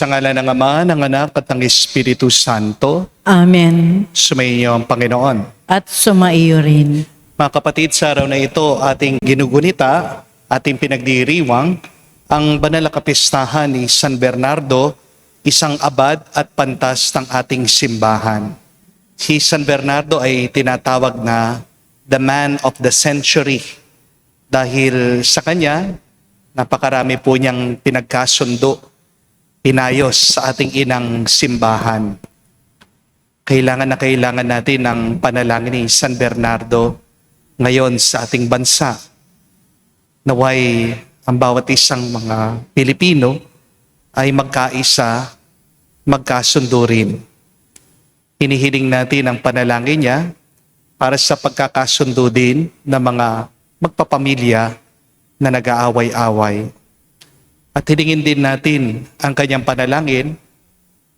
Sa ngalan ng Ama, ng Anak at ng Espiritu Santo. Amen. Sumainyo ang Panginoon. At sumaiyo rin. Mga kapatid, sa araw na ito, ating ginugunita, ating pinagdiriwang, ang banal na kapistahan ni San Bernardo, isang abad at pantas ng ating simbahan. Si San Bernardo ay tinatawag na the man of the century. Dahil sa kanya, napakarami po niyang pinagkasundo, pinayos sa ating inang simbahan. Kailangan natin ng panalangin ni San Bernardo ngayon sa ating bansa. Naway ang bawat isang mga Pilipino ay magkaisa, magkasundo rin. Hinihiling natin ang panalangin niya para sa pagkakasundo din ng mga magpapamilya na nag-aaway-away. At hilingin din natin ang kanyang panalangin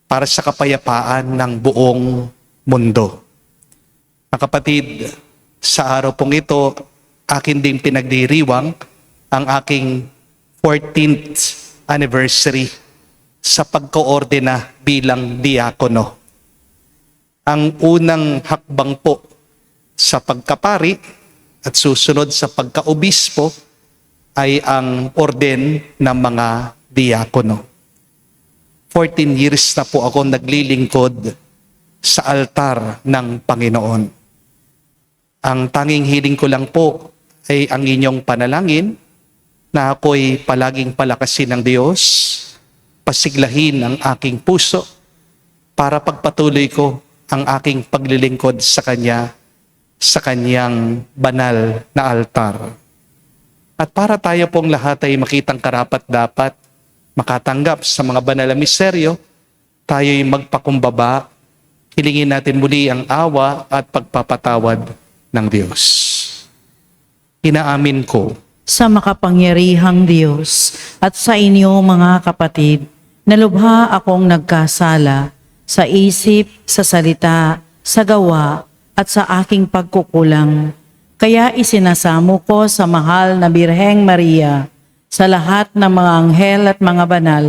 para sa kapayapaan ng buong mundo. Mga kapatid, sa araw pong ito, akin din pinagdiriwang ang aking 14th anniversary sa pagkoordina bilang diakono. Ang unang hakbang po sa pagkapari at susunod sa pagkaobispo ay ang orden ng mga diakono. 14 years na po ako naglilingkod sa altar ng Panginoon. Ang tanging hiling ko lang po ay ang inyong panalangin na ako'y palaging palakasin ng Diyos, pasiglahin ang aking puso para pagpatuloy ko ang aking paglilingkod sa Kanya sa Kanyang banal na altar. At para tayo pong lahat ay makitang karapat-dapat makatanggap sa mga banal na misteryo, tayo'y magpakumbaba, hilingin natin muli ang awa at pagpapatawad ng Diyos. Inaamin ko Sa makapangyarihang Diyos at sa inyo mga kapatid, na lubha akong nagkasala sa isip, sa salita, sa gawa at sa aking pagkukulang. Kaya isinasamo ko sa mahal na Birheng Maria, sa lahat ng mga anghel at mga banal,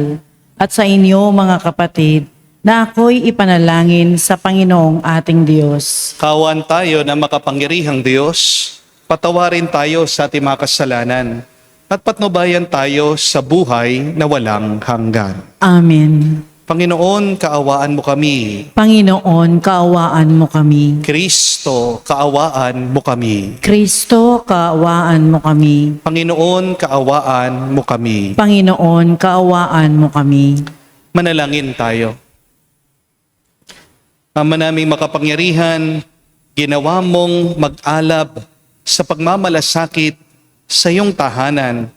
at sa inyo mga kapatid, na ako'y ipanalangin sa Panginoong ating Diyos. kawan tayo na makapangyarihang Diyos, patawarin tayo sa ating mga kasalanan, at patnubayan tayo sa buhay na walang hanggan. Amen. Panginoon, kaawaan mo kami. Panginoon, kaawaan mo kami. Kristo, kaawaan mo kami. Kristo, kaawaan mo kami. Panginoon, kaawaan mo kami. Panginoon, kaawaan mo kami. Manalangin tayo. Ama naming makapangyarihan, ginawa mong mag-alab sa pagmamalasakit sa iyong tahanan,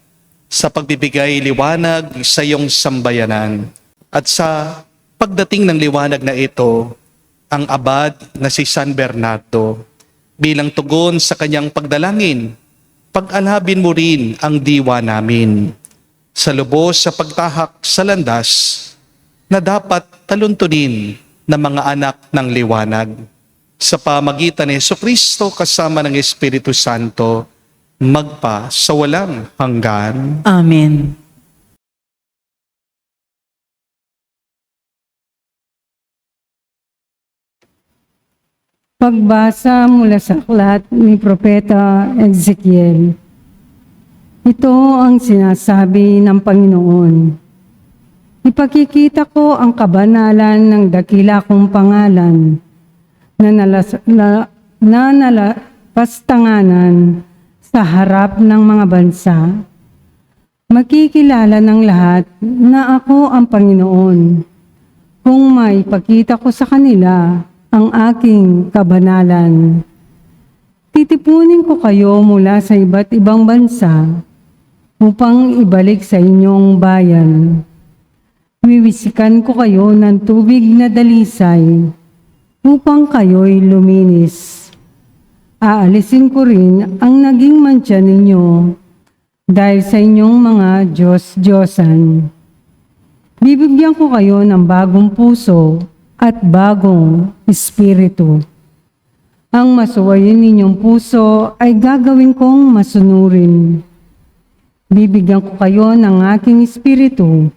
sa pagbibigay liwanag sa iyong sambayanan. At sa pagdating ng liwanag na ito, ang abad na si San Bernardo, bilang tugon sa kanyang pagdalangin, pag-alabin mo rin ang diwa namin sa lubos sa pagtahak sa landas na dapat taluntunin ng mga anak ng liwanag. Sa pamagitan ni Jesucristo kasama ng Espiritu Santo, magpa sa walang hanggan. Amen. Pagbasa mula sa aklat ni Propeta Ezekiel. Ito ang sinasabi ng Panginoon. Ipakikita ko ang kabanalan ng dakila kong pangalan na nalapastanganan sa harap ng mga bansa. Makikilala ng lahat na ako ang Panginoon kung may pakita ko sa kanila ang aking kabanalan. Titipunin ko kayo mula sa iba't ibang bansa upang ibalik sa inyong bayan. Wiwisikan ko kayo ng tubig na dalisay upang kayo'y luminis. Aalisin ko rin ang naging mantsa ninyo dahil sa inyong mga Diyos-Diyosan. Bibigyan ko kayo ng bagong puso at bagong espiritu. Ang masuwayin ninyong puso ay gagawin kong masunurin. Bibigyan ko kayo ng aking espiritu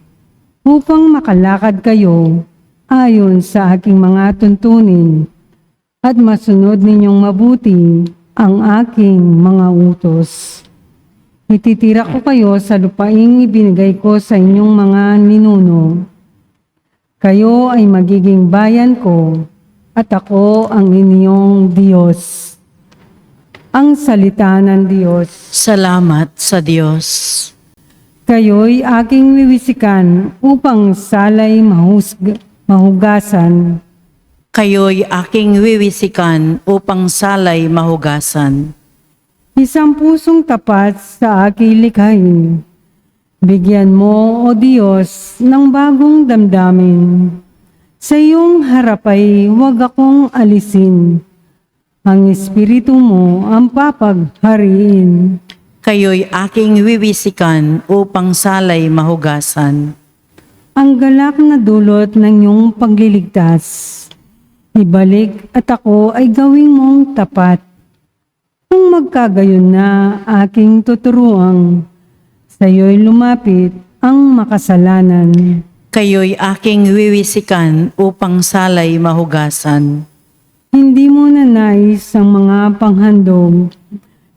upang makalakad kayo ayon sa aking mga tuntunin at masunod ninyong mabuti ang aking mga utos. Ititira ko kayo sa lupaing ibinigay ko sa inyong mga ninuno. Kayo ay magiging bayan ko at ako ang inyong Diyos. Ang salita ng Diyos. Salamat sa Diyos. Kayo'y aking wiwisikan upang salay mahugasan. Kayo'y aking wiwisikan upang salay mahugasan. Isang pusong tapat sa aking likhain. Bigyan mo, O Diyos, ng bagong damdamin. Sa iyong harap ay huwag akong alisin. Ang Espiritu mo ang papaghariin. Kayo'y aking wiwisikan upang salay mahugasan. Ang galak na dulot ng iyong pagliligtas. Ibalik at ako ay gawing mong tapat. Kung magkagayon na aking tuturuan, sa iyo'y lumapit ang makasalanan. Kayo'y aking wiwisikan upang salay mahugasan. Hindi mo na nais ang mga panghandog.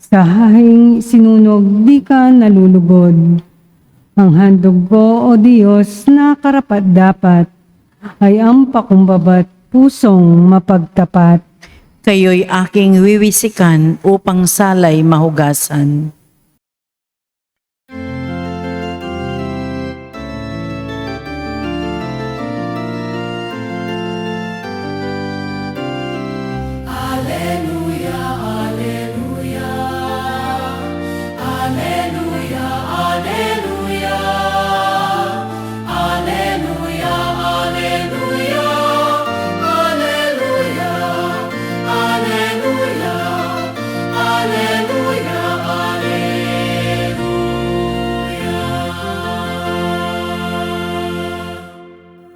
Sa hahing sinunog di ka nalulugod. Ang handog ko, O Diyos, na karapat-dapat, ay ang pakumbabat pusong mapagtapat. Kayo'y aking wiwisikan upang salay mahugasan.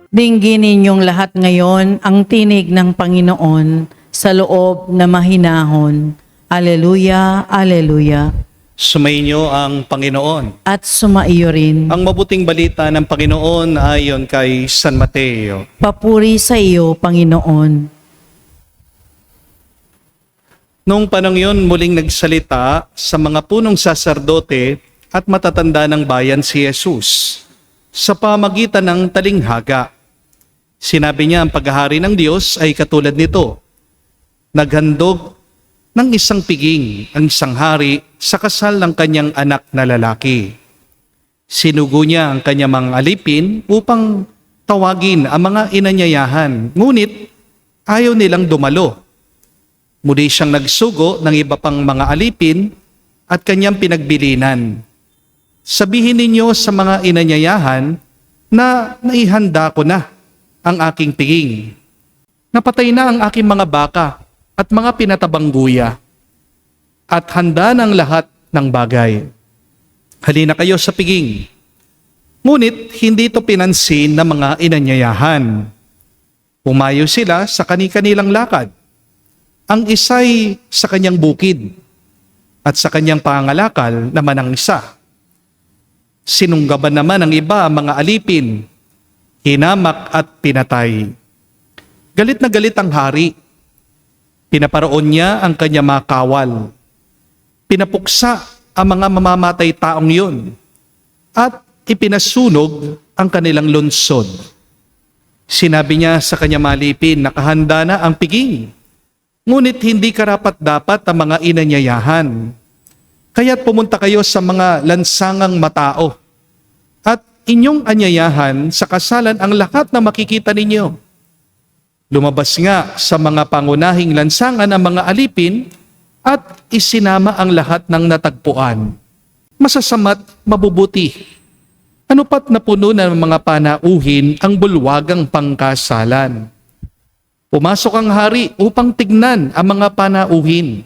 Dinggin ninyong lahat ngayon ang tinig ng Panginoon sa loob na mahinahon. Aleluya, aleluya. Sumainyo ang Panginoon. At sumaiyo rin. Ang mabuting balita ng Panginoon ayon kay San Mateo. Papuri sa iyo, Panginoon. Noong panahon yun, muling nagsalita sa mga punong saserdote at matatanda ng bayan si Jesus sa pamagitan ng talinghaga. Sinabi niya ang paghahari ng Diyos ay katulad nito. Naghandog ng isang piging ang isang hari sa kasal ng kanyang anak na lalaki. Sinugo niya ang kanyang mga alipin upang tawagin ang mga inanyayahan, ngunit ayaw nilang dumalo. Muli siyang nagsugo ng iba pang mga alipin at kanyang pinagbilinan. Sabihin ninyo sa mga inanyayahan na naihanda ko na ang aking piging. Napatay na ang aking mga baka at mga pinatabang guya. At handa ng lahat ng bagay. Halina kayo sa piging. Ngunit hindi ito pinansin ng mga inanyayahan. Pumayo sila sa kani-kanilang lakad. Ang isa'y sa kanyang bukid at sa kanyang pangangalakal naman ang isa. Sinunggaban naman ang iba ang mga alipin, hinamak at pinatay. Galit na galit ang hari. Pinaparoon niya ang kanyang mga kawal. Pinapuksa ang mga mamamatay taong yun at ipinasunog ang kanilang lunsod. Sinabi niya sa kanyang mga alipin, nakahanda na ang piging. Ngunit hindi karapat-dapat ang mga inanyayahan. Kaya't pumunta kayo sa mga lansangang matao at inyong anyayahan sa kasalan ang lahat na makikita ninyo. Lumabas nga sa mga pangunahing lansangan ang mga alipin at isinama ang lahat ng natagpuan. Masasama't mabubuti. Ano pat napuno ng mga panauhin ang bulwagang pangkasalan. Pumasok ang hari upang tignan ang mga panauhin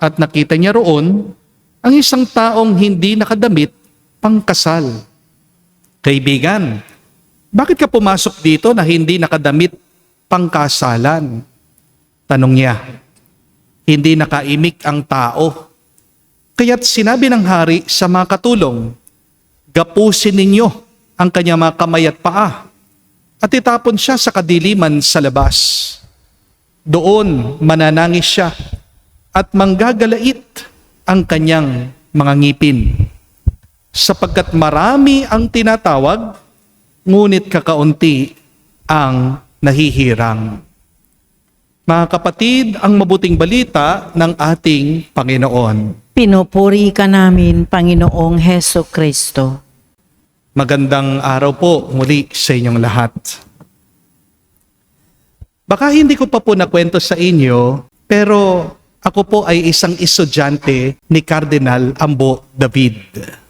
at nakita niya roon ang isang taong hindi nakadamit pangkasal. Kaibigan, bakit ka pumasok dito na hindi nakadamit pangkasalan? Tanong niya. Hindi nakaimik ang tao. Kaya't sinabi ng hari sa mga katulong, gapusin ninyo ang kanyang mga kamay at paa at itapon siya sa kadiliman sa labas. Doon mananangis siya at manggagalait ang kanyang mga ngipin. Sapagkat marami ang tinatawag, ngunit kakaunti ang nahihirang. Mga kapatid, ang mabuting balita ng ating Panginoon. Pinupuri ka namin, Panginoong Heso Kristo. Magandang araw po muli sa inyong lahat. Baka hindi ko pa po nakwento sa inyo, pero ako po ay isang estudyante ni Cardinal Ambo David.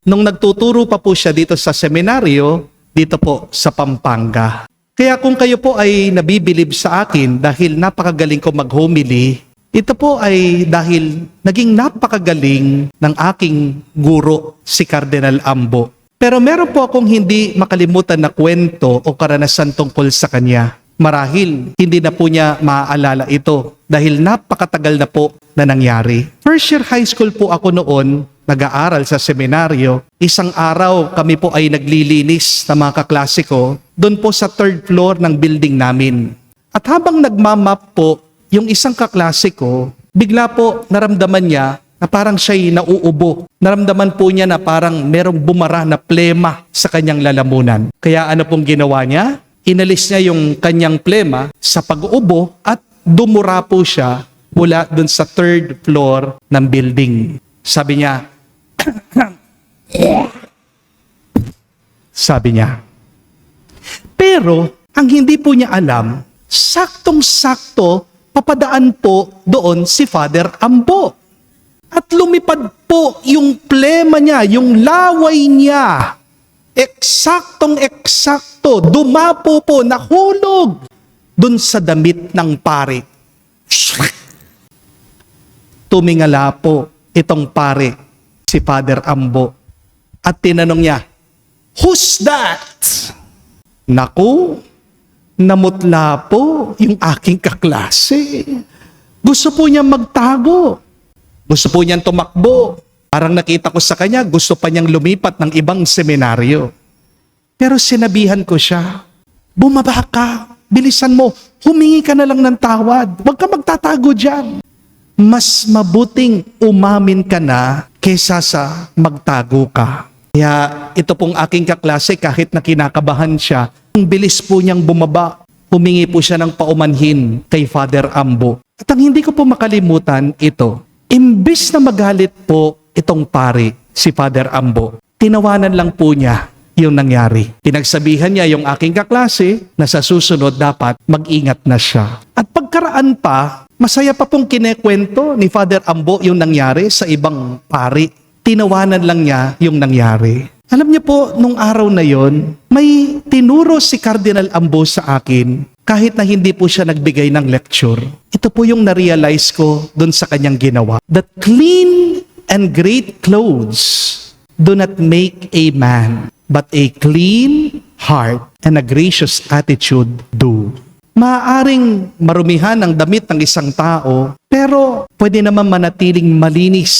Nung nagtuturo pa po siya dito sa seminaryo, dito po sa Pampanga. Kaya kung kayo po ay nabibilib sa akin dahil napakagaling ko mag-homily, ito po ay dahil naging napakagaling ng aking guro, si Cardinal Ambo. Pero meron po akong hindi makalimutan na kwento o karanasan tungkol sa kanya. Marahil hindi na po niya maaalala ito dahil napakatagal na po na nangyari. First year high school po ako noon, nag-aaral sa seminaryo. Isang araw kami po ay naglilinis ng mga kaklase ko doon po sa third floor ng building namin. At habang nagmamap po yung isang kaklase ko, bigla po naramdaman niya na parang siya'y nauubo. Naramdaman po niya na parang merong bumara na plema sa kanyang lalamunan. Kaya ano pong ginawa niya? Inalis niya yung kanyang plema sa pag-uubo at dumura po siya mula dun sa third floor ng building. Sabi niya, pero ang hindi po niya alam, saktong-sakto papadaan po doon si Father Ambo. At lumipad po yung plema niya, yung laway niya. Eksaktong-eksakto, dumapo po, nahulog dun sa damit ng pare. Tumingala po itong pare, si Father Ambo, at tinanong niya, "Who's that?" Naku, namutla po yung aking kaklase. Gusto po niya magtago. Gusto po niyang tumakbo. Parang nakita ko sa kanya, gusto pa niyang lumipat ng ibang seminaryo. Pero sinabihan ko siya, "Bumaba ka, bilisan mo, humingi ka na lang ng tawad. Huwag ka magtatago dyan. Mas mabuting umamin ka na kaysa sa magtago ka." Kaya ito pong aking kaklase, kahit na kinakabahan siya, ang bilis po niyang bumaba. Humingi po siya ng paumanhin kay Father Ambo. At ang hindi ko po makalimutan ito, imbis na magalit po itong pare, si Father Ambo, tinawanan lang po niya yung nangyari. Pinagsabihan niya yung aking kaklase na sa susunod dapat mag-ingat na siya. At pagkaraan pa, masaya pa pong kinekwento ni Father Ambo yung nangyari sa ibang pari. Tinawanan lang niya yung nangyari. Alam niyo po, nung araw na yon, may tinuro si Cardinal Ambo sa akin kahit na hindi po siya nagbigay ng lecture. Ito po yung na-realize ko dun sa kanyang ginawa. That clean and great clothes do not make a man, but a clean heart and a gracious attitude do. Maaaring marumihan ang damit ng isang tao, pero pwede naman manatiling malinis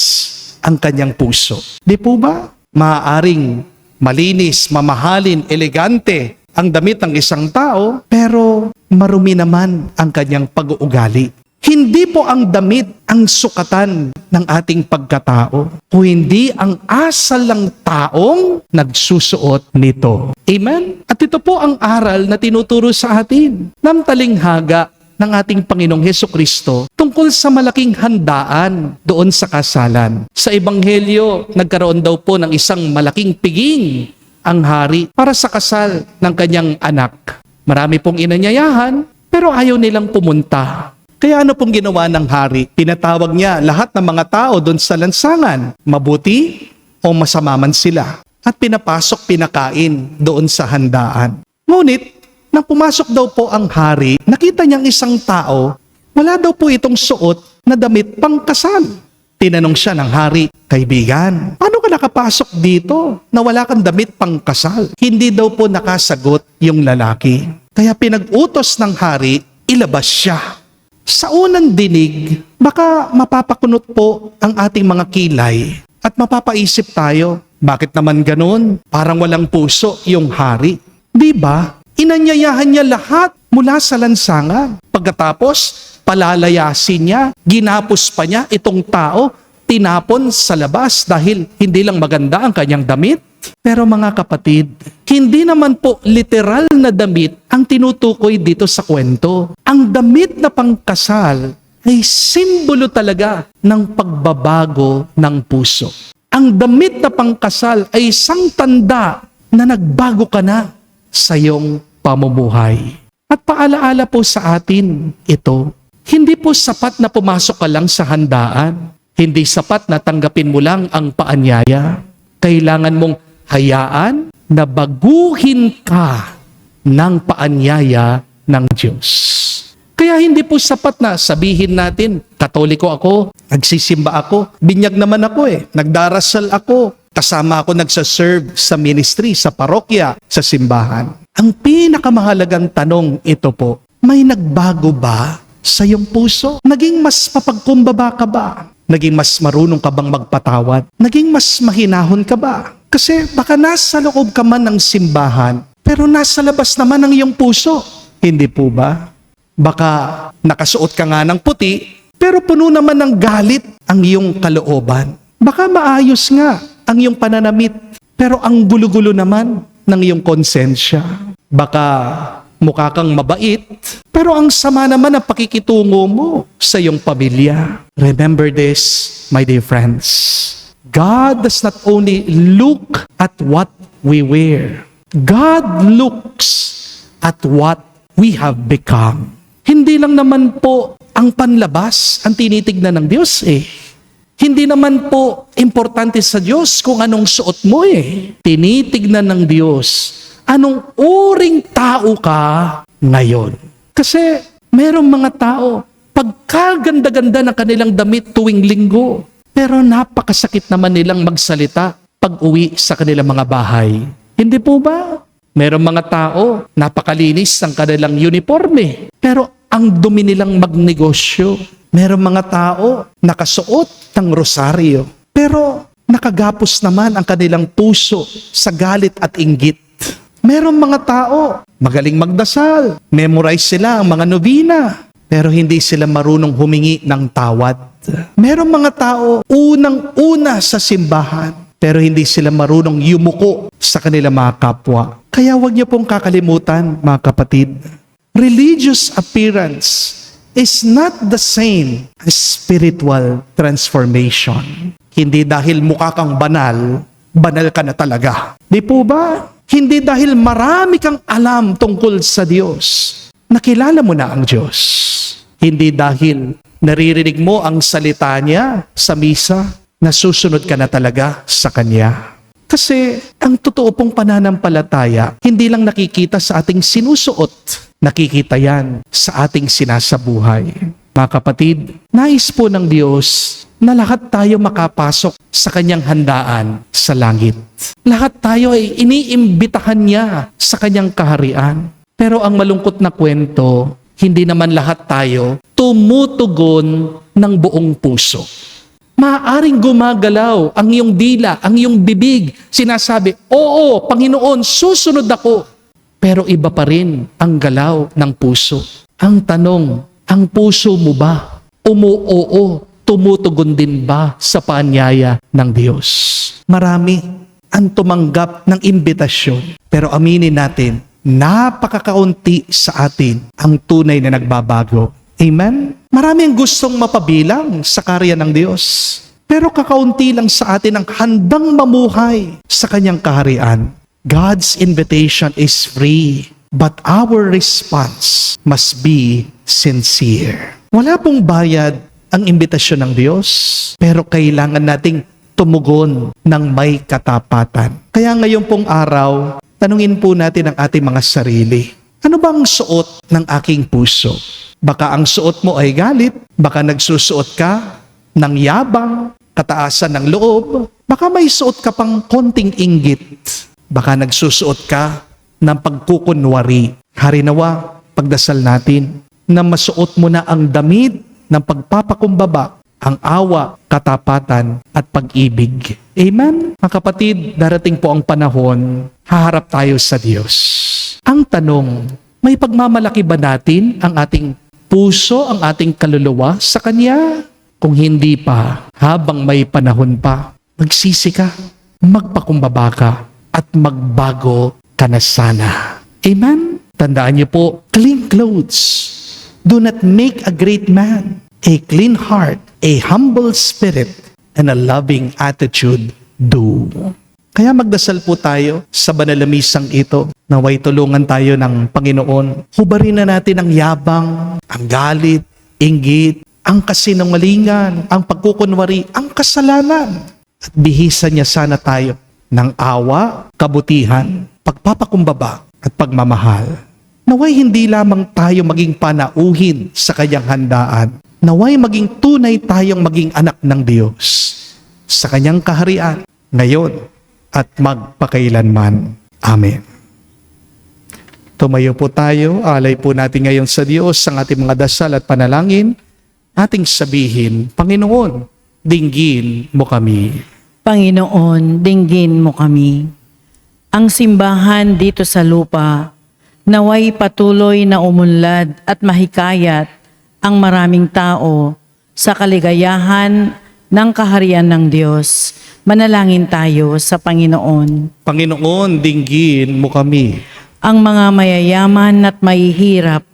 ang kanyang puso. Di po ba? Maaaring malinis, mamahalin, elegante ang damit ng isang tao, pero marumi naman ang kanyang pag-uugali. Hindi po ang damit ang sukatan ng ating pagkatao, o hindi ang asal ng taong nagsusuot nito. Amen? At ito po ang aral na tinuturo sa atin ng talinghaga ng ating Panginoong Hesukristo tungkol sa malaking handaan doon sa kasalan. Sa Ebanghelyo, nagkaroon daw po ng isang malaking piging ang hari para sa kasal ng kanyang anak. Marami pong inanyayahan, pero ayaw nilang pumunta. Kaya ano pong ginawa ng hari? Pinatawag niya lahat ng mga tao doon sa lansangan, mabuti o masama man sila, at pinapasok, pinakain doon sa handaan. Ngunit, nang pumasok daw po ang hari, nakita niyang isang tao, wala daw po itong suot na damit pangkasal. Tinanong siya ng hari, "Kaibigan, paano ka nakapasok dito na wala kang damit pangkasal?" Hindi daw po nakasagot yung lalaki. Kaya pinag-utos ng hari, ilabas siya. Sa unang dinig, baka mapapakunot po ang ating mga kilay at mapapaisip tayo, Bakit naman ganun? Parang walang puso yung hari. Di ba? Inanyayahan niya lahat mula sa lansangan. Pagkatapos, palalayasin niya, ginapos pa niya itong tao, tinapon sa labas dahil hindi lang maganda ang kanyang damit. Pero mga kapatid, hindi naman po literal na damit ang tinutukoy dito sa kwento. Ang damit na pangkasal ay simbolo talaga ng pagbabago ng puso. Ang damit na pangkasal ay isang tanda na nagbago ka na sa iyong pamumuhay. At paalaala po sa atin ito, hindi po sapat na pumasok ka lang sa handaan. Hindi sapat na tanggapin mo lang ang paanyaya. Kailangan mong hayaan na baguhin ka ng paanyaya ng Diyos. Kaya hindi po sapat na sabihin natin, Katoliko ako, nagsisimba ako, binyag naman ako nagdarasal ako, kasama ako nagsaserve sa ministry, sa parokya, sa simbahan. Ang pinakamahalagang tanong ito po, may nagbago ba sa iyong puso? Naging mas mapagkumbaba ka ba? Naging mas marunong ka bang magpatawad? Naging mas mahinahon ka ba? Kasi baka nasa loob ka man ng simbahan, pero nasa labas naman ang iyong puso. Hindi po ba? Baka nakasuot ka nga ng puti, pero puno naman ng galit ang iyong kalooban. Baka maayos nga ang iyong pananamit, pero ang gulo-gulo naman ng iyong konsensya. Baka mukha kang mabait, pero ang sama naman ang pakikitungo mo sa iyong pamilya. Remember this, my dear friends. God does not only look at what we wear. God looks at what we have become. Hindi lang naman po ang panlabas ang tinitignan ng Diyos Hindi naman po importante sa Diyos kung anong suot mo Tinitignan ng Diyos anong uring tao ka ngayon. Kasi merong mga tao, pagkaganda-ganda ng kanilang damit tuwing linggo, pero napakasakit naman nilang magsalita pag uwi sa kanilang mga bahay. Hindi po ba? Merong mga tao, napakalinis ang kanilang uniforme, pero ang dumi nilang magnegosyo. Merong mga tao, nakasuot ng rosaryo, pero nakagapos naman ang kanilang puso sa galit at inggit. Merong mga tao, magaling magdasal, memorize sila ang mga nobina, pero hindi sila marunong humingi ng tawad. Merong mga tao, unang-una sa simbahan, pero hindi sila marunong yumuko sa kanilang mga kapwa. Kaya huwag niyo pong kakalimutan, mga kapatid, religious appearance is not the same as spiritual transformation. Hindi dahil mukha kang banal, banal ka na talaga. Di po ba? Hindi dahil marami kang alam tungkol sa Diyos, nakilala mo na ang Diyos. Hindi dahil naririnig mo ang salita niya sa misa, nasusunod ka na talaga sa Kanya. Kasi ang totoo pong pananampalataya, hindi lang nakikita sa ating sinusuot, nakikita yan sa ating sinasabuhay. Mga kapatid, nais po ng Diyos na lahat tayo makapasok sa Kanyang handaan sa langit. Lahat tayo ay iniimbitahan niya sa Kanyang kaharian. Pero ang malungkot na kwento, hindi naman lahat tayo tumutugon ng buong puso. Maaaring gumagalaw ang iyong dila, ang iyong bibig. Sinasabi, oo, Panginoon, susunod ako. Pero iba pa rin ang galaw ng puso. Ang tanong, ang puso mo ba? Umuoo, tumutugon din ba sa paanyaya ng Diyos? Marami ang tumanggap ng imbitasyon. Pero aminin natin, napakakaunti sa atin ang tunay na nagbabago. Amen? Marami ang gustong mapabilang sa karya ng Diyos. Pero kakaunti lang sa atin ang handang mamuhay sa Kanyang kaharian. God's invitation is free, but our response must be sincere. Wala pong bayad ang imbitasyon ng Diyos, pero kailangan nating tumugon ng may katapatan. Kaya ngayon pong araw, tanungin po natin ang ating mga sarili. Ano bang suot ng aking puso? Baka ang suot mo ay galit, baka nagsusuot ka ng yabang, kataasan ng loob, baka may suot ka pang konting inggit, baka nagsusuot ka ng pagkukunwari. Harinawa, pagdasal natin na masuot mo na ang damit ng pagpapakumbaba ang awa, katapatan, at pag-ibig. Amen? Mga kapatid, darating po ang panahon, haharap tayo sa Diyos. Ang tanong, may pagmamalaki ba natin ang ating puso, ang ating kaluluwa sa Kanya? Kung hindi pa, habang may panahon pa, magsisi ka, magpakumbaba ka, at magbago ka na sana. Amen? Tandaan niyo po, clean clothes do not make a great man. A clean heart, a humble spirit, and a loving attitude do. Kaya magdasal po tayo sa banal na misang ito. Naway tulungan tayo ng Panginoon. Hubarin na natin ang yabang, ang galit, inggit, ang kasinungalingan, ang pagkukunwari, ang kasalanan. At bihisan niya sana tayo ng awa, kabutihan, pagpapakumbaba, at pagmamahal. Naway hindi lamang tayo maging panauhin sa kanyang handaan. Naway maging tunay tayong maging anak ng Diyos sa kanyang kaharian, ngayon at magpakailanman. Amen. Tumayo po tayo, alay po natin ngayon sa Diyos ang ating mga dasal at panalangin. Ating sabihin, Panginoon, dinggin mo kami. Panginoon, dinggin mo kami. Ang simbahan dito sa lupa, naway patuloy na umunlad at mahikayat ang maraming tao sa kaligayahan ng kaharian ng Diyos. Manalangin tayo sa Panginoon. Panginoon, dinggin mo kami. Ang mga mayayaman at mahihirap,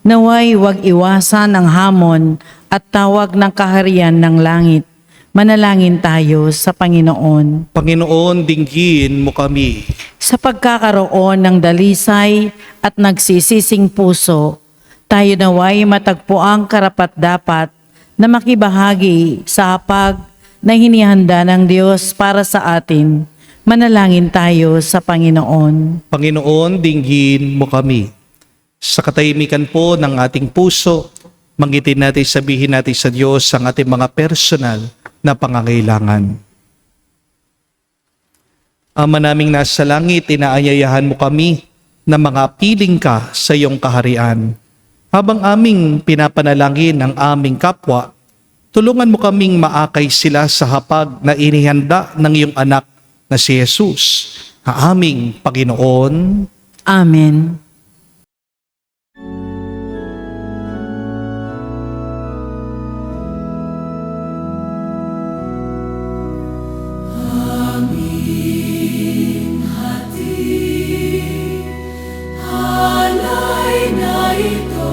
naway wag iwasan ang hamon at tawag ng kaharian ng langit. Manalangin tayo sa Panginoon. Panginoon, dinggin mo kami. Sa pagkakaroon ng dalisay at nagsisising puso, tayo naway matagpo ang karapat-dapat na makibahagi sa hapag na hinihanda ng Diyos para sa atin. Manalangin tayo sa Panginoon. Panginoon, dinggin mo kami. Sa katahimikan po ng ating puso, manggitin natin, sabihin natin sa Diyos ang ating mga personal na pangangailangan. Ama naming nasa langit, inaanyayahan mo kami na mga piling ka sa iyong kaharian. Habang aming pinapanalangin ang aming kapwa, tulungan mo kaming maakay sila sa hapag na inihanda ng iyong anak na si Jesus, ang aming Panginoon. Amen. Alay na ito,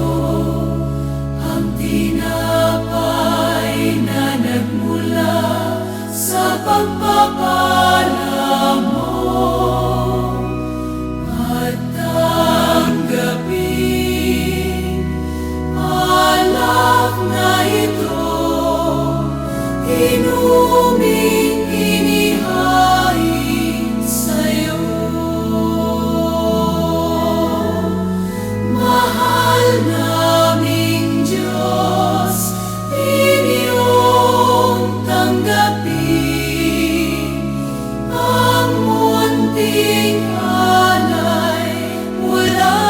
ang tinapay na nagmula sa pagpapala mo. At tanggapin, alak na ito, inuming inihain sa'yo. Mahal naming Diyos, inyong tanggapin ang munting alay mula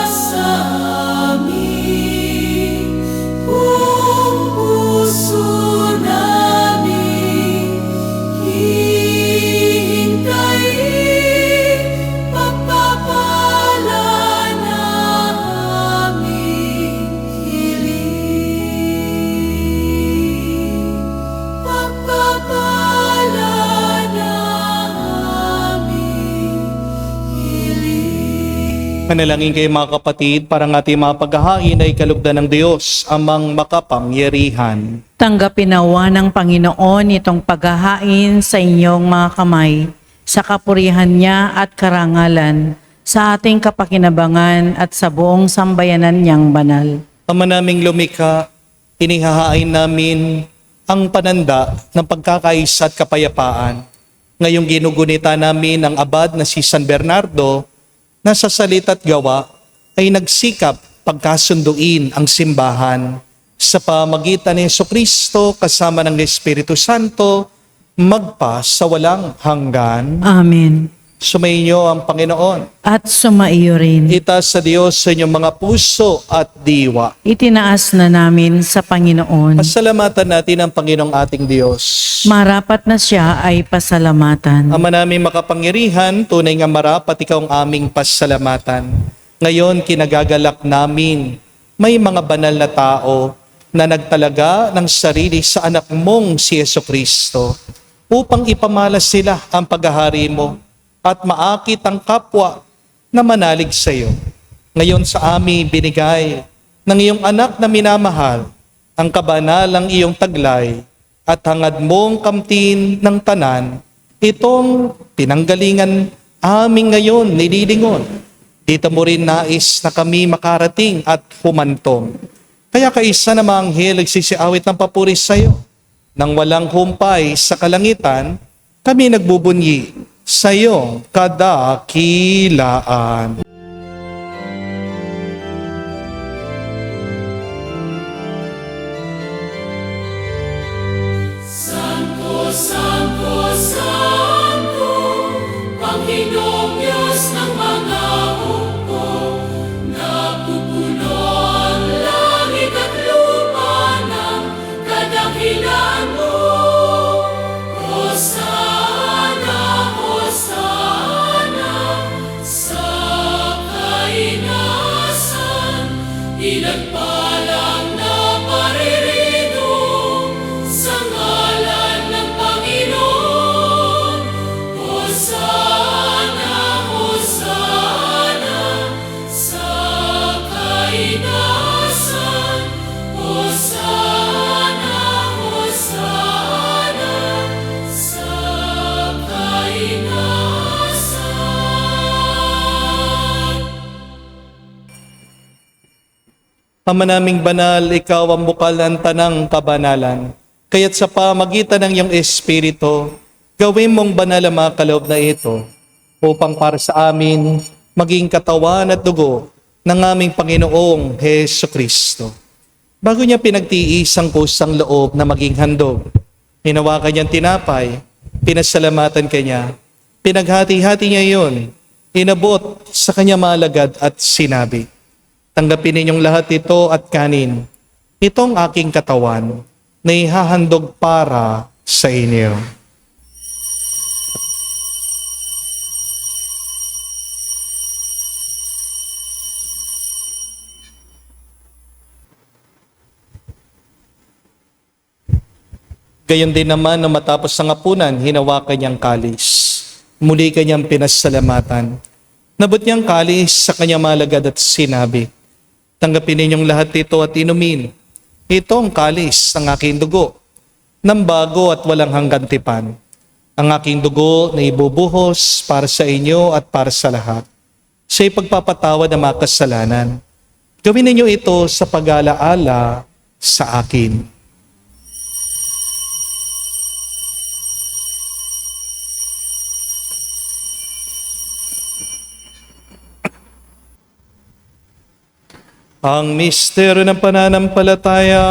sa amin. Buong puso namin hihintayin, pagpapala na aming hiling. Pagpapala na aming hiling. Manalangin kayo mga kapatid, para ng ating mga paghahain ay kalugdan ng Diyos, amang makapangyarihan. Tanggapin nawa ng Panginoon itong paghahain sa inyong mga kamay, sa kapurihan niya at karangalan, sa ating kapakinabangan at sa buong sambayanan niyang banal. Ama naming lumikha, inihahain namin ang pananda ng pagkakaisa at kapayapaan. Ngayong ginugunita namin ang abad na si San Bernardo, na sa salita at gawa ay nagsikap pagkasunduin ang simbahan sa pamagitan ni Jesucristo kasama ng Espiritu Santo, magpa sa walang hanggan. Amen. Sumainyo ang Panginoon. At sumaiyo rin. Itaas sa Diyos sa inyong mga puso at diwa. Itinaas na namin sa Panginoon. Pasalamatan natin ang Panginoong ating Diyos. Marapat na siya ay pasalamatan. Ama naming makapangyarihan, tunay nga marapat ikaw ang aming pasalamatan. Ngayon, kinagagalak namin, may mga banal na tao na nagtalaga ng sarili sa anak mong si Jesucristo upang ipamalas sila ang paghahari mo at maakit ang kapwa na manalig sa iyo. Ngayon sa amin binigay ng iyong anak na minamahal ang kabanalang iyong taglay at hangad mong kamtin ng tanan, itong pinanggalingan amin ngayon nililingon. Dito mo rin nais na kami makarating at humantong. Kaya kaisa na mga anghel nagsisiawit ng papuri sa iyo. Nang walang humpay sa kalangitan, kami nagbubunyi sa iyong kadakilaan. Santo, Santo, Santo, Panginoong Diyos ng mga hukbo, napupuno ang langit at lupa ng kadakilan mo. Hosana, Hosana, sa kainasan, pinagpalang na paririto sa ngalan ng Panginoon. Hosana, Hosana, sa kainasan. Hosana, Hosana, sa kainasan. Ama naming banal, ikaw ang bukal ng tanang kabanalan. Kaya't sa pamagitan ng iyong Espiritu, gawin mong banal ang mga kaloob na ito upang para sa amin maging katawan at dugo ng aming Panginoong Heso Kristo. Bago niya pinagtiis ang kusang loob na maging handog, hinawakan niyang tinapay, pinasalamatan kanya, pinaghati-hati niya iyon, inabot sa kanya malagad at sinabi, tanggapin ninyong lahat ito at kanin. Itong aking katawan na ihahandog para sa inyo. Gayon din naman na matapos ang hapunan, hinawakan niyang kalis. Muli kanyang pinasalamatan. Nabot niyang kalis sa kanyang malagad at sinabi, tanggapin ninyong lahat ito at inumin. Ito ang kalis ng aking dugo, ng bago at walang hanggang tipan. Ang aking dugo na ibubuhos para sa inyo at para sa lahat. Sa ipagpapatawad ng mga kasalanan. Gawin ninyo ito sa pag-alaala sa akin. Ang misteryo ng pananampalataya.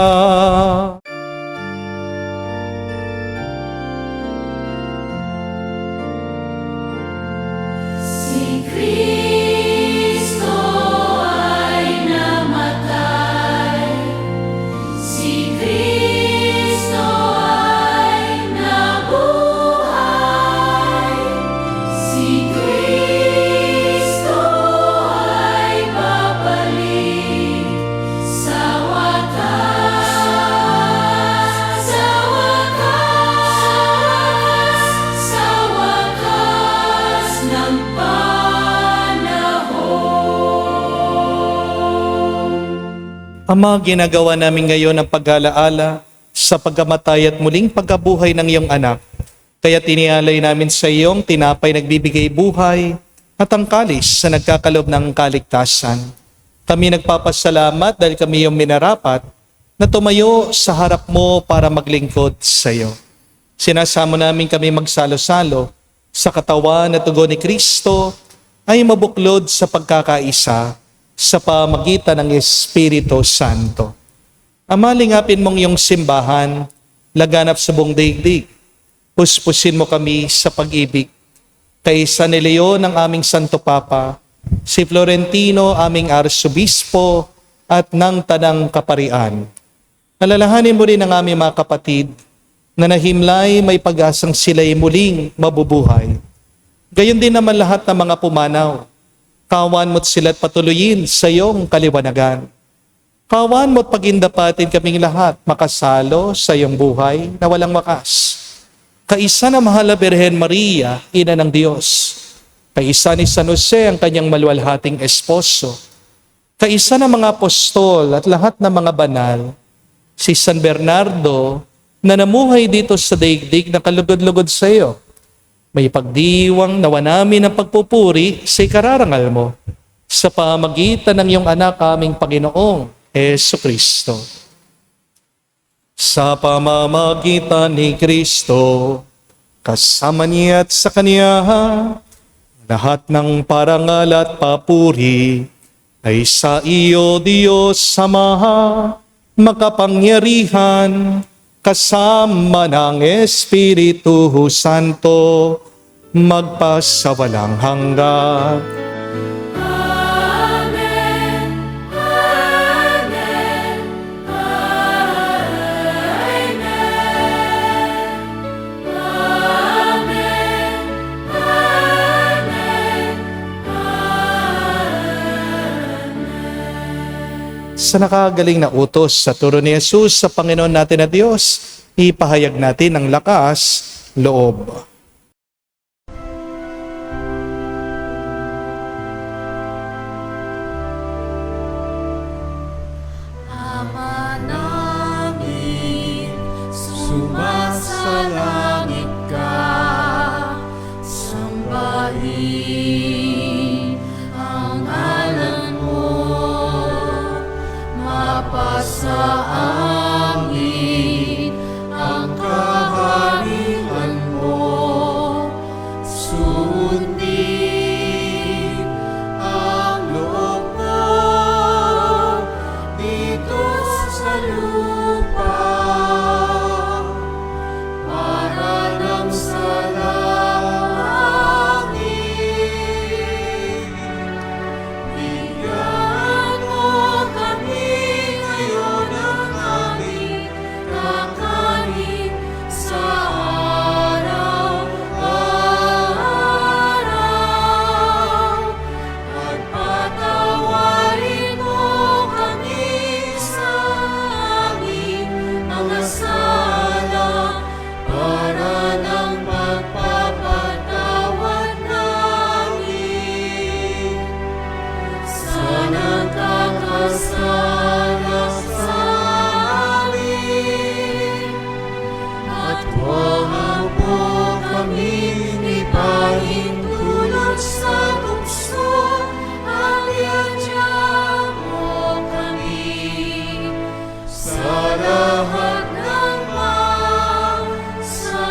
Si Kristo ay namatay, si Kristo ay nabuhay, si Kristo ay babalik sa wakas, sa wakas ng Ama, ginagawa namin ngayon ang pag-alaala sa pagkamatay at muling pagkabuhay ng iyong anak. Kaya tinialay namin sa iyong tinapay nagbibigay buhay at ang kalis sa nagkakaloob ng kaligtasan. Kami nagpapasalamat dahil kami iyong minarapat na tumayo sa harap mo para maglingkod sa iyo. Sinasamo namin kami magsalo-salo sa katawan at dugo ni Kristo ay mabuklod sa pagkakaisa sa pamagitan ng Espiritu Santo. Ama, lingapin mong iyong simbahan, laganap sa buong daigdig. Puspusin mo kami sa pag-ibig. kay San Leon ang aming Santo Papa, si Florentino aming Arsobispo at ng Tanang Kaparian. Alalahanin mo rin ang aming mga kapatid na nahimlay may pag-asang sila'y muling mabubuhay. Gayon din naman lahat ng mga pumanaw. Kawan mo't sila't patuloyin sa iyong kaliwanagan. Kawan mo't pagindapatin kaming lahat makasalo sa iyong buhay na walang wakas. Kaisa na mahal na Birhen Maria, Ina ng Diyos. Kaisa ni San Jose ang kanyang maluwalhating esposo. Kaisa ng mga apostol at lahat ng mga banal. Si San Bernardo na namuhay dito sa daigdig na kalugod-lugod sa iyo. May pagdiwang nawa namin ang pagpupuri sa ikararangal mo sa pamagitan ng iyong anak aming Panginoong Jesucristo. Sa pamamagitan ni Kristo, kasama niya at sa Kanya, lahat ng parangal at papuri ay sa iyo, Diyos Ama, makapangyarihan, kasama ng Espiritu Santo, magpasawalang hanggan. Amen. Amen. Amen. Amen. Sa nakagaling na utos sa turo ni Jesus sa Panginoon natin na Diyos, ipahayag natin ang lakas, loob. Ama namin, sumasalangit ka, sambahin ang ngalan mo, mapasa amin ang kaharian mo, sundin ang loob mo dito sa lupa para lang sa langit. Bigyan mo kami ngayon ng aming kakanin sa araw-araw at patawarin mo kami sa aming mga sala para ng pagpapatawad namin sa nagkakasala sa amin. At huwag mo kaming ipahintulot sa tukso, at iadya mo kami sa lahat ng masama.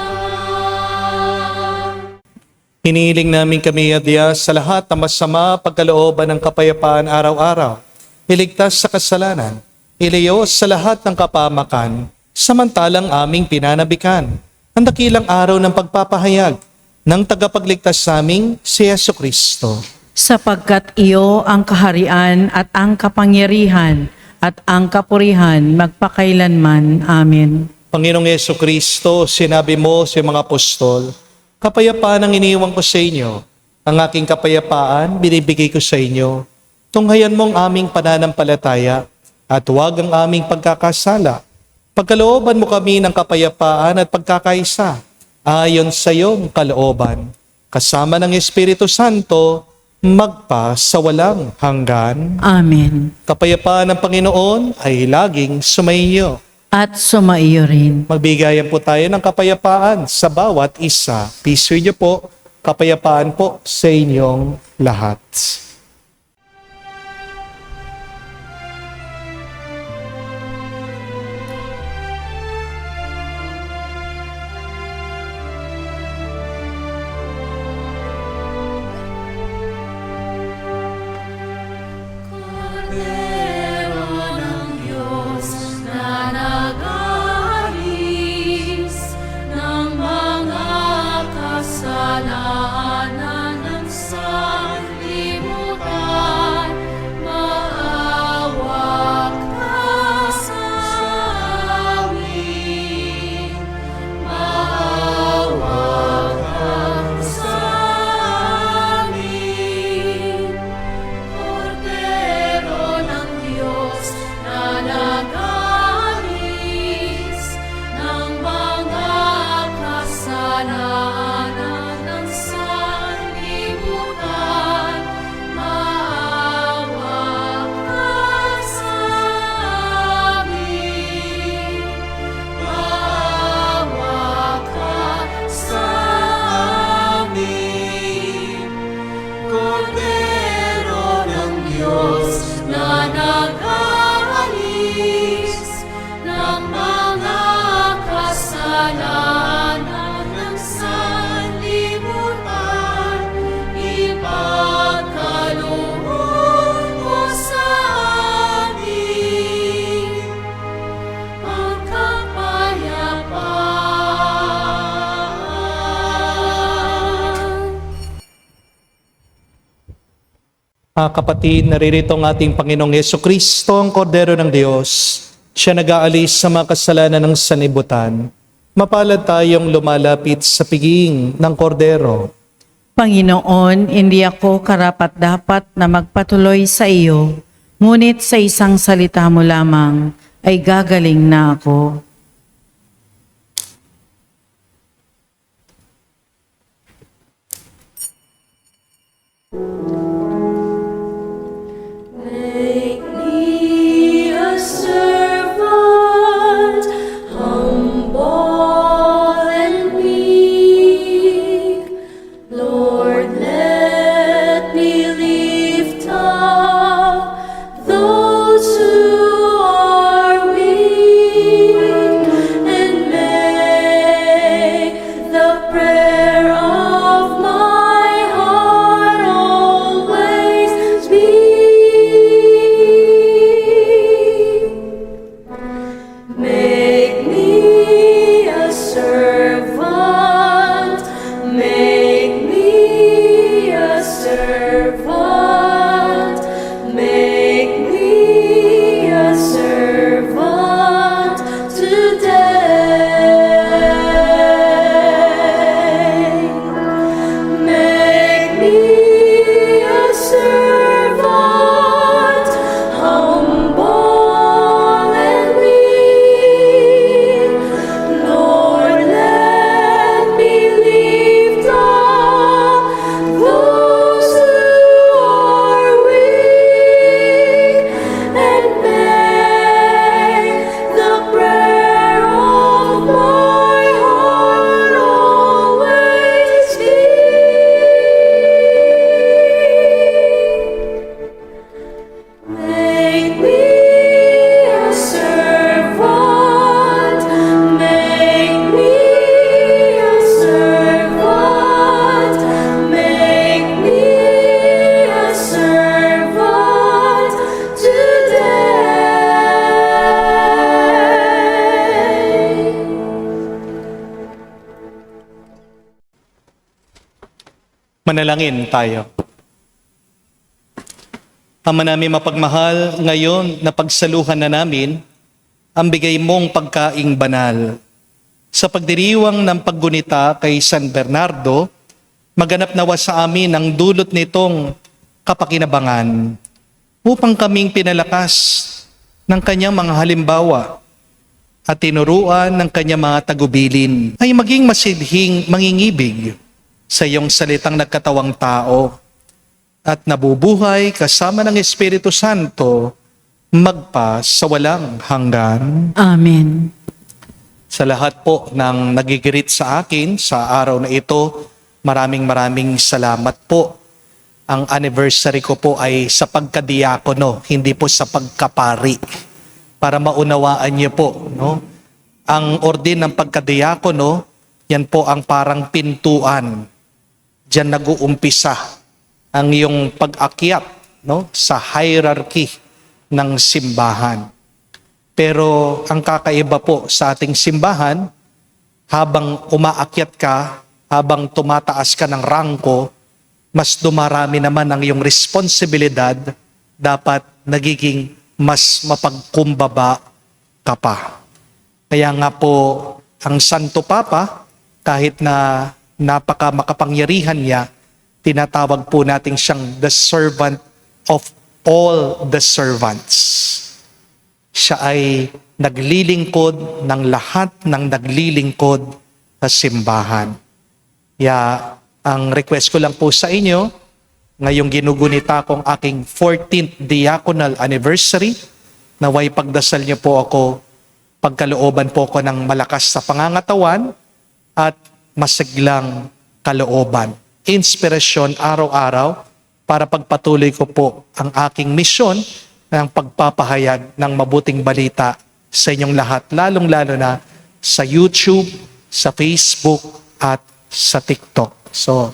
Hinihiling namin kami, Diyos, sa lahat ng masama pagkalooban ng kapayapaan araw-araw. Iligtas sa kasalanan, ilayos sa lahat ng kapamakan, samantalang aming pinanabikan ang dakilang araw ng pagpapahayag ng tagapagligtas sa aming si Jesucristo. Sapagkat iyo ang kaharian at ang kapangyarihan at ang kapurihan magpakailanman. Amen. Panginoong Jesucristo, sinabi mo sa mga apostol, kapayapaan ang iniwan ko sa inyo. Ang aking kapayapaan, binibigay ko sa inyo. Tunghayan mong aming pananampalataya at huwag ang aming pagkakasala. Pagkalooban mo kami ng kapayapaan at pagkakaisa ayon sa iyong kalooban. Kasama ng Espiritu Santo, magpa sa walang hanggan. Amen. Kapayapaan ng Panginoon ay laging sumainyo. At sumaiyo rin. Magbigayan po tayo ng kapayapaan sa bawat isa. Peace with you po. Kapayapaan po sa inyong lahat. Kordero ng Diyos na nag-aalis ng mga kasalanan, Mga kapatid, naririto ang ating Panginoong Yesukristo, ang Kordero ng Diyos. Siya nag-aalis sa mga kasalanan ng sanlibutan. Mapalad tayong lumalapit sa piging ng Kordero. Panginoon, hindi ako karapat-dapat na magpatuloy sa iyo, ngunit sa isang salita mo lamang ay gagaling na ako. Make me a servant, humble and meek. Lord, let me lift up those who are weak, and make the prayer of my heart always be. Make me a servant, make me a servant, make me a servant today. Make me a servant, humble and weak. Lord, let me lift up those who are weak, and make the prayer of my heart always be. Make me a servant, make me a servant, make me a servant today. Manalangin tayo. Ama namin mapagmahal, ngayon na pagsaluhan na namin ang bigay mong pagkaing banal. Sa pagdiriwang ng paggunita kay San Bernardo, maganap nawa sa amin ang dulot nitong kapakinabangan upang kaming pinalakas ng kanyang mga halimbawa at tinuruan ng kanyang mga tagubilin ay maging masidhing mangingibig sa iyong salitang nagkatawang tao at nabubuhay kasama ng Espiritu Santo magpa sa walang hanggan. Amen. Sa lahat po ng nagigirit sa akin sa araw na ito, maraming salamat po. Ang anniversary ko po ay sa pagkadiakono, hindi po sa pagkapari. Para maunawaan niyo po, no? Ang ordin ng pagkadiakono, yan po ang parang pintuan. Diyan nag-uumpisa ang iyong pag-akyat, no, sa hierarchy ng simbahan. Pero ang kakaiba po sa ating simbahan, habang umaakyat ka, habang tumataas ka ng rangko, mas dumarami naman ang iyong responsibilidad, dapat nagiging mas mapagkumbaba ka pa. Kaya nga po, ang Santo Papa, kahit na napaka makapangyarihan niya, tinatawag po natin siyang the servant of all the servants. Siya ay naglilingkod ng lahat ng naglilingkod sa simbahan. Kaya ang request ko lang po sa inyo, ngayong ginugunita kong aking 14th diaconal anniversary, naway pagdasal niyo po ako, pagkalooban po ko ng malakas sa pangangatawan at masiglang kalooban. Inspirasyon araw-araw para pagpatuloy ko po ang aking misyon ng pagpapahayag ng mabuting balita sa inyong lahat, lalong-lalo na sa YouTube, sa Facebook, at sa TikTok. So,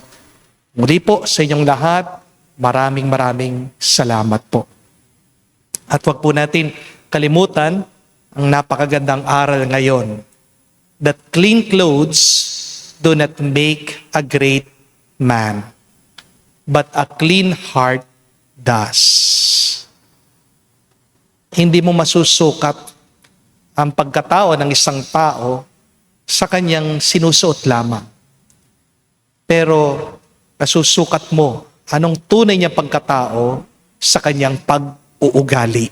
muli po sa inyong lahat, maraming salamat po. At wag po natin kalimutan ang napakagandang aral ngayon, that clean clothes do not make a great man, but a clean heart does. Hindi mo masusukat ang pagkatao ng isang tao sa kanyang sinusuot lamang. Pero nasusukat mo anong tunay niya pagkatao sa kanyang pag-uugali.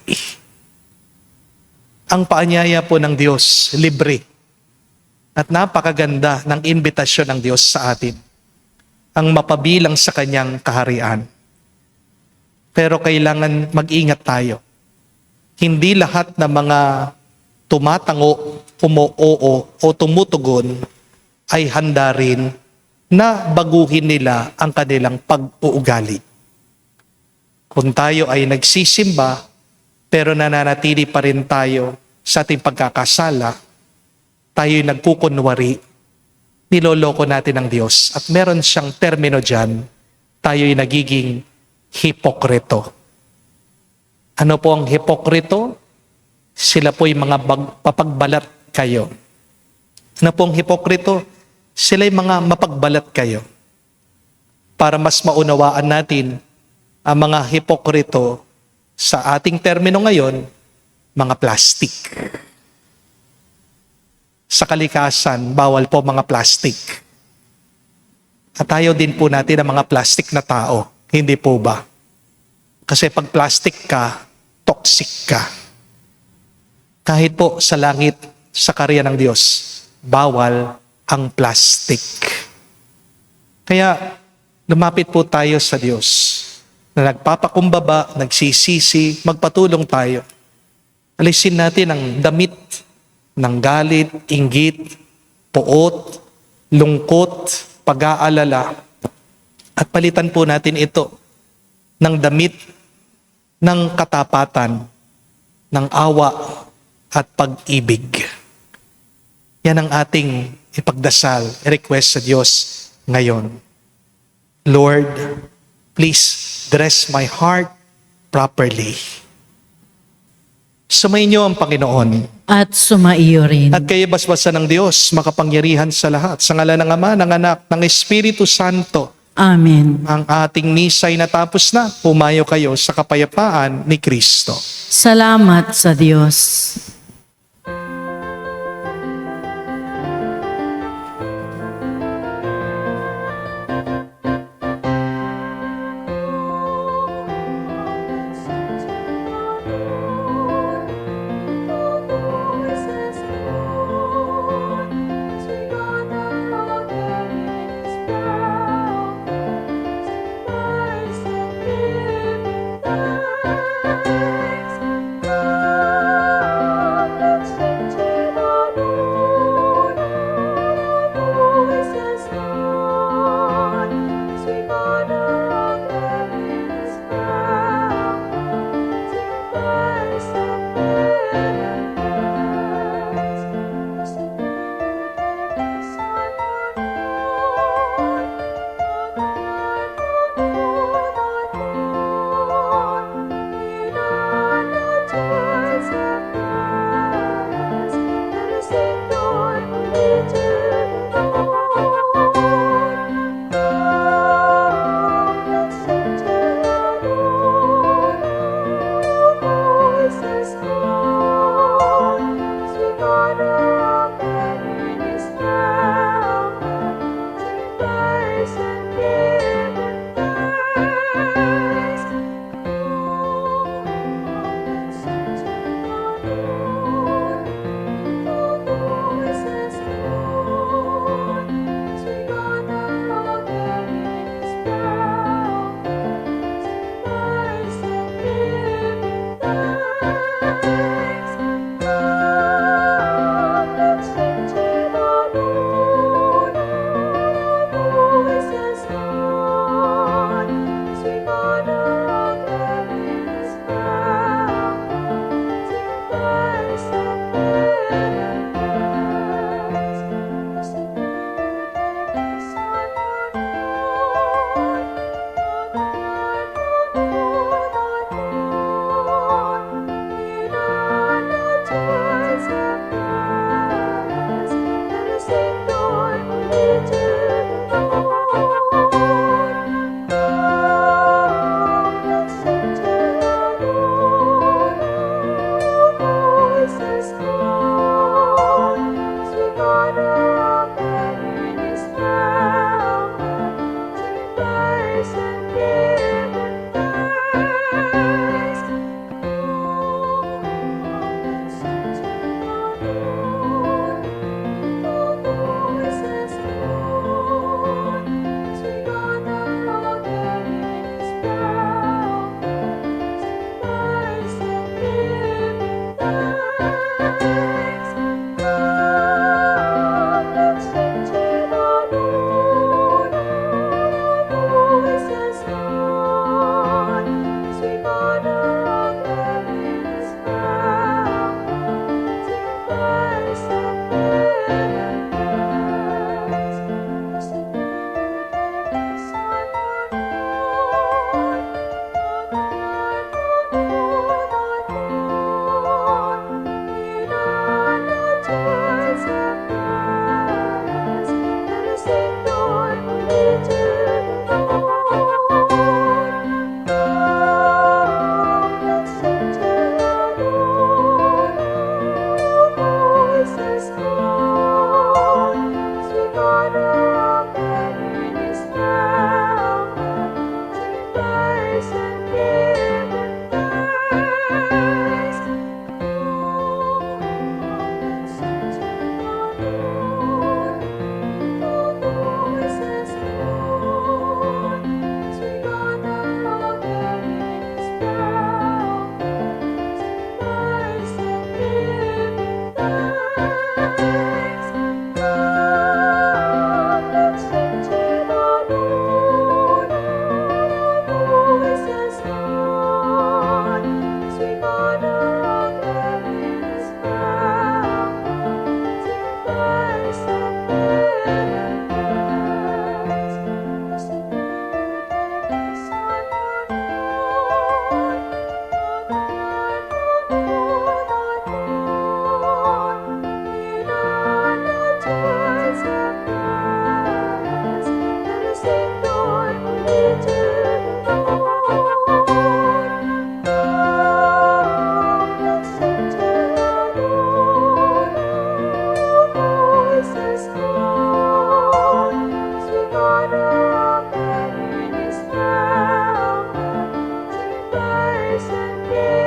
Ang paanyaya po ng Diyos, libre. At napakaganda ng imbitasyon ng Diyos sa atin. Ang mapabilang sa kanyang kaharian. Pero kailangan mag-ingat tayo. Hindi lahat ng mga tumatango, umuoo o tumutugon ay handa rin na baguhin nila ang kanilang pag-uugali. Kung tayo ay nagsisimba, pero nananatili pa rin tayo sa ating pagkakasala, tayo'y nagkukunwari, niloloko natin ang Diyos. At meron siyang termino dyan, tayo'y nagiging hipokrito. Ano po ang hipokrito? Sila po'y mga papagbalat kayo. Ano po ang hipokrito? Sila'y mga mapagbalat kayo. Para mas maunawaan natin ang mga hipokrito sa ating termino ngayon, mga plastic. Sa kalikasan, bawal po mga plastic. At ayaw din po natin ang mga plastic na tao. Hindi po ba? Kasi pag plastic ka, toxic ka. Kahit po sa langit, sa karya ng Diyos, bawal ang plastic. Kaya lumapit po tayo sa Diyos na nagpapakumbaba, nagsisisi, magpatulong tayo. Alisin natin ang damit ng galit, inggit, poot, lungkot, pag-aalala. At palitan po natin ito ng damit ng katapatan, ng awa at pag-ibig. Yan ang ating ipagdasal, request sa Diyos ngayon. Lord, please dress my heart properly. Sumainyo ang Panginoon. At sumaiyo rin. At kayo basbasan ng Diyos, makapangyarihan sa lahat. Sa ngalan ng Ama, ng Anak, ng Espiritu Santo. Amen. Ang ating misa'y natapos na. Pumayo kayo sa kapayapaan ni Kristo. Salamat sa Diyos. presente